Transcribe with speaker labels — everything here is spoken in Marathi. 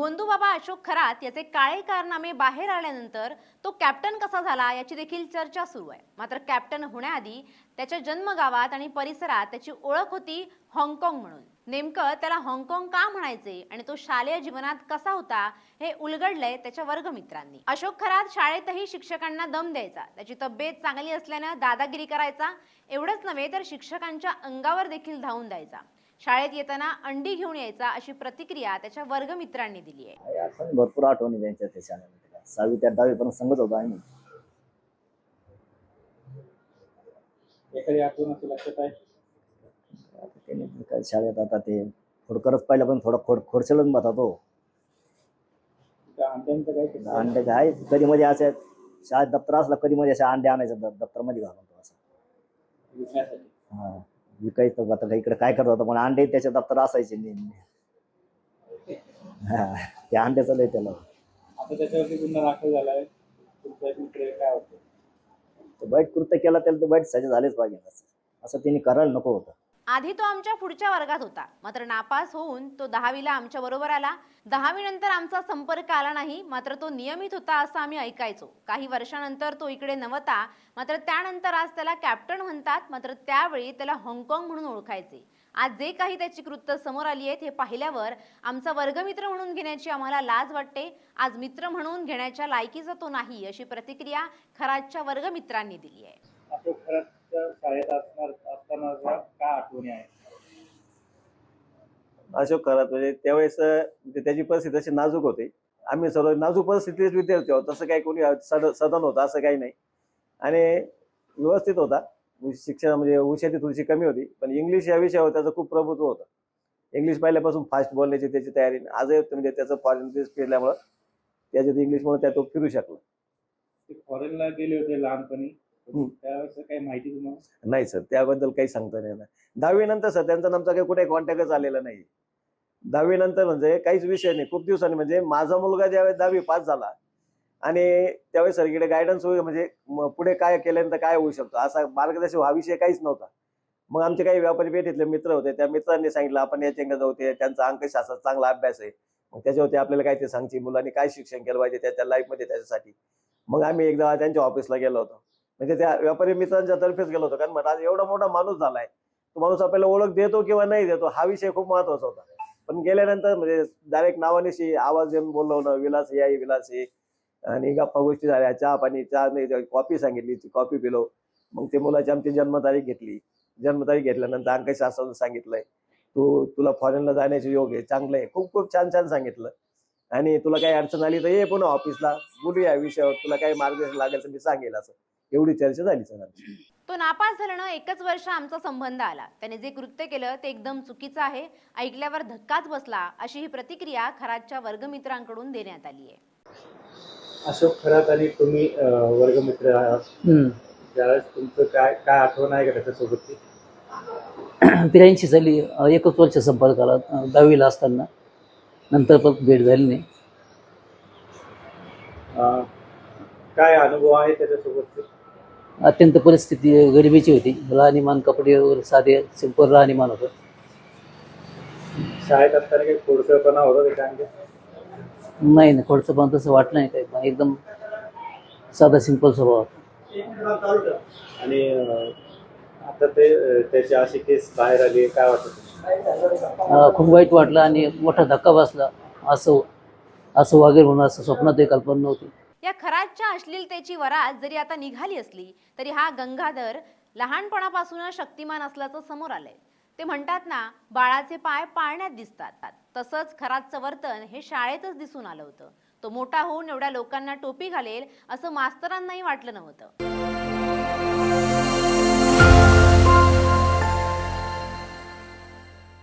Speaker 1: गोंदूबाबा अशोक खरात याचे काळे कारनामे बाहेर आल्यानंतर तो कॅप्टन कसा झाला याची देखील चर्चा सुरू आहे। मात्र कॅप्टन होण्याआधी त्याच्या जन्मगावात आणि परिसरात त्याची ओळख होती हाँगकाँग म्हणून। नेमकं त्याला हाँगकाँग का म्हणायचे आणि तो शालेय जीवनात कसा होता हे उलगडलंय त्याच्या वर्गमित्रांनी। अशोक खरात शाळेतही शिक्षकांना दम द्यायचा, त्याची तब्येत चांगली असल्याने दादागिरी करायचा। एवढंच नव्हे तर शिक्षकांच्या अंगावर देखील धावून द्यायचा। शाळेत येताना अंडी घेऊन यायचा अशी प्रतिक्रिया त्याच्या वर्गमित्रांनी दिली आहे।
Speaker 2: असं भरपूर आठवणी त्यांच्या त्या शाळेमध्ये 6वी ते 10वी पर्यंत संगत होतो आम्ही।
Speaker 3: एखादी आठवण असं लक्षात आहे?
Speaker 2: आता त्याने काय शाळेत आता ते खोडकरच पाहिलं पण थोडा खोडचलच होता तो।
Speaker 3: अंड्यांचं काय किस्सा?
Speaker 2: अंडे काय कधी मध्ये असे शाळेत दप्तर असला कधी मध्ये असे अंडे आणायचं दप्तर मध्ये घालून तो असं
Speaker 3: विकण्यासाठी?
Speaker 2: हा विकायचं। आता इकडे काय करत होता पण अंडे त्याच्या दप्तर असायचे नेहमी। हा ते अंड्याचं लय त्याला।
Speaker 3: आता त्याच्यावरती गुन्हा दाखल झालाय, तुमचा एक मित्र काय होतं?
Speaker 2: वाईट कृत्य केला त्याला तर वाईट सजा झालीच पाहिजे असं त्यांनी करायला नको होतं।
Speaker 1: आधी तो आमच्या पुढच्या वर्गात होता, मात्र नापास होऊन तो 10वीला आमच्या बरोबर आला। 10वी नंतर आमचा संपर्क आला नाही, मात्र तो नियमित होता असं आम्ही ऐकायचो। काही वर्षानंतर तो इकडे नव्हता, मात्र त्यानंतर आज त्याला कॅप्टन म्हणतात, मात्र त्यावेळी त्याला हाँगकाँग म्हणून ओळखायचे। आज जे काही त्याची कृत्य समोर आली आहेत हे पाहिल्यावर आमचा वर्गमित्र म्हणून घेण्याची आम्हाला लाज वाटते। आज मित्र म्हणून घेण्याच्या लायकीचा तो नाही अशी प्रतिक्रिया खरातच्या वर्गमित्रांनी दिली आहे।
Speaker 3: अशोक खरातच्या शाळेत असताना काय आठवणी आहेत?
Speaker 4: अशोक खरात म्हणजे त्यावेळेस त्याची परिस्थिती अशी नाजूक होती। आम्ही सर्व नाजूक परिस्थितीत विद्यार्थी होतो, तसं काही कोणी सदन होतं असं काही नाही आणि व्यवस्थित होता। शिक्षण म्हणजे हुशारी थोडीशी कमी होती, पण इंग्लिश या विषयावर त्याचं खूप प्रभुत्व होतं। इंग्लिश पहिल्यापासून फास्ट बोलण्याची त्याची तयारी आजही म्हणजे त्याचं फॉरेन फिरल्यामुळं त्याच्यात इंग्लिशमुळे त्या तो फिरू शकला।
Speaker 3: ते फॉरेनला गेले होते लहानपणी, त्यावेळेस काही माहिती तुम्हाला?
Speaker 4: नाही सर, त्याबद्दल काही सांगता नाही येणार। 10वी नंतर सर त्यांचा आमचा काही कुठे कॉन्टॅक्टच आलेला नाही। 10वी नंतर म्हणजे काहीच विषय नाही। खूप दिवसांनी म्हणजे माझा मुलगा ज्यावेळेस 10वी पास झाला आणि त्यावेळेस सगळीकडे गायडन्स म्हणजे पुढे काय केल्यानंतर काय होऊ शकतो असा मार्गदर्शन हा विषय काहीच नव्हता। मग आमचे काही व्यापारी पेठेतले मित्र होते, त्या मित्रांनी सांगितलं आपण याच्याकडे जाऊ, ते त्यांचा अंकशास्त्रात चांगला अभ्यास आहे, मग त्याच्यावरती आपल्याला काय ते सांगते मुलांनी काय शिक्षण केलं पाहिजे त्याच्या लाईफमध्ये त्याच्यासाठी। मग आम्ही एकदा त्यांच्या ऑफिसला गेलो होतो, म्हणजे त्या व्यापारी मित्रांच्या तर्फेच गेलो होतो, कारण आज एवढा मोठा माणूस झालाय, तो माणूस आपल्याला ओळख देतो किंवा नाही देतो हा विषय खूप महत्वाचा होता। पण गेल्यानंतर म्हणजे डायरेक्ट नावानिशी आवाज देऊन बोलवणं, विलास याई विलास ये, आणि गप्पा गोष्टी झाल्या, चहा पाणी, चहा नाही कॉफी सांगितली, ती कॉफी पिलो। मग ते मुलाची आमची जन्मतारीख घेतली, जन्मतारीख घेतल्यानंतर अंकशास्त्राचं सांगितलंय, तुला फॉरेनला जाण्याचे योग आहे, चांगलं आहे, खूप खूप छान छान सांगितलं। आणि तुला काही अडचण आली तर ये पुन्हा ऑफिसला बोलूया विषयावर, तुला काही मार्गदर्शन लागेल तर मी सांगेल, असं एवढी चर्चा झाली सर आमची।
Speaker 1: तो नापास झाल्यानं एकच वर्ष आमचा संबंध आला। त्याने जे कृत्य केलं ते एकदम चुकीचं आहे, ऐकल्यावर धक्काच बसला अशी ही प्रतिक्रिया खरातच्या वर्गमित्रांकडून देण्यात आली आहे।
Speaker 3: अशोक खरात आणि तुम्ही वर्गमित्र आहात, त्यावेळेस तुमचं काय काय आठवण आहे का त्याच्यासोबतची?
Speaker 5: 83 साली एकच वर्ष संपर्क आला, 10वीला असताना, नंतर पण भेट झाली नाही।
Speaker 3: काय अनुभव आहे त्याच्यासोबतचे?
Speaker 5: अत्यंत परिस्थिती गरिबीची होती, राहणीमान कपडे वगैरे साधे सिंपल राहणीमान होतं।
Speaker 3: शाळेत असताना काही खोडसळपणा होता त्याच्या अंगी?
Speaker 5: नाही नाही, खोडचं पण तसं वाटलं नाही काही, पण एकदम साधा सिंपल स्वभाव होता।
Speaker 3: आणि आता त्याची अशी केस बाहेर आली, काय वाटतं?
Speaker 5: खूप वाईट वाटलं आणि मोठा धक्का बसला। असं वागेल म्हणून असं स्वप्नातही कल्पना नव्हती।
Speaker 1: या खरातच्या अश्लीलतेची वरात जरी आता निघाली असली तरी हा गंगाधर लहानपणापासूनच शक्तिमान असल्याचं समोर आलंय। ते म्हणतात ना, बाळाचे पाय पाळण्यात दिसतात, तसंच खरातचं वर्तन हे शाळेतच दिसून आलं होतं। तो मोठा होऊन एवढ्या लोकांना टोपी घालेल असं मास्तरांनाही वाटलं नव्हतं।